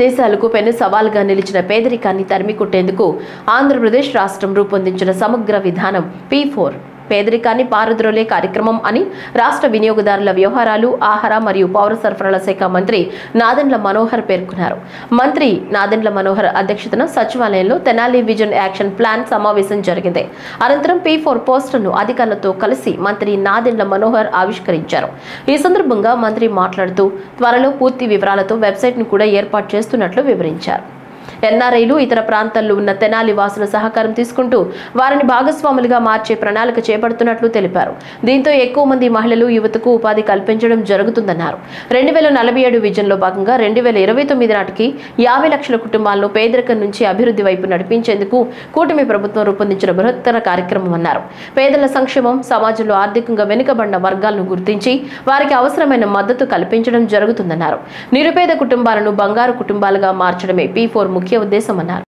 దేశాలకు పెను సవాల్గా నిలిచిన పేదరికాన్ని తరిమికొట్టేందుకు ఆంధ్రప్రదేశ్ రాష్ట్రం రూపొందించిన సమగ్ర విధానం P4 పేదరికాన్ని పారద్రోలే కార్యక్రమం అని రాష్ట్ర వినియోగదారుల వ్యవహారాలు, ఆహార మరియు పౌర సరఫరాల శాఖ మంత్రి నాదెండ్ల మనోహర్ పేర్కొన్నారు. మంత్రి నాదెండ్ల మనోహర్ అధ్యక్షతన సచివాలయంలో తెనాలి విజన్ యాక్షన్ ప్లాన్ సమావేశం జరిగింది. అనంతరం P4 పోస్టర్ను అధికారులతో కలిసి మంత్రి నాదెండ్ల మనోహర్ ఆవిష్కరించారు. ఈ సందర్భంగా మంత్రి మాట్లాడుతూ త్వరలో పూర్తి వివరాలతో వెబ్సైట్ను కూడా ఏర్పాటు చేస్తున్నట్లు వివరించారు. ఎన్ఆర్ఐలు ఇతర ప్రాంతాల్లో ఉన్న తెనాలి వాసుల సహకారం తీసుకుంటూ వారిని భాగస్వాములుగా మార్చే ప్రణాళిక చేపడుతున్నట్లు తెలిపారు. దీంతో ఎక్కువ మంది మహిళలు, యువతకు ఉపాధి కల్పించడం జరుగుతుందన్నారు. 2047 విజన్లో భాగంగా 2029 నాటికి 50 లక్షల కుటుంబాలను పేదరికం నుంచి అభివృద్ధి వైపు నడిపించేందుకు కూటమి ప్రభుత్వం రూపొందించిన బృహత్తర కార్యక్రమం అన్నారు. పేదల సంక్షేమం, సమాజంలో ఆర్థికంగా వెనుకబడిన వర్గాలను గుర్తించి వారికి అవసరమైన మద్దతు కల్పించడం జరుగుతుందన్నారు. నిరుపేద కుటుంబాలను బంగారు కుటుంబాలుగా మార్చడమే P4 ముఖ్య ఉద్దేశమన్నారు.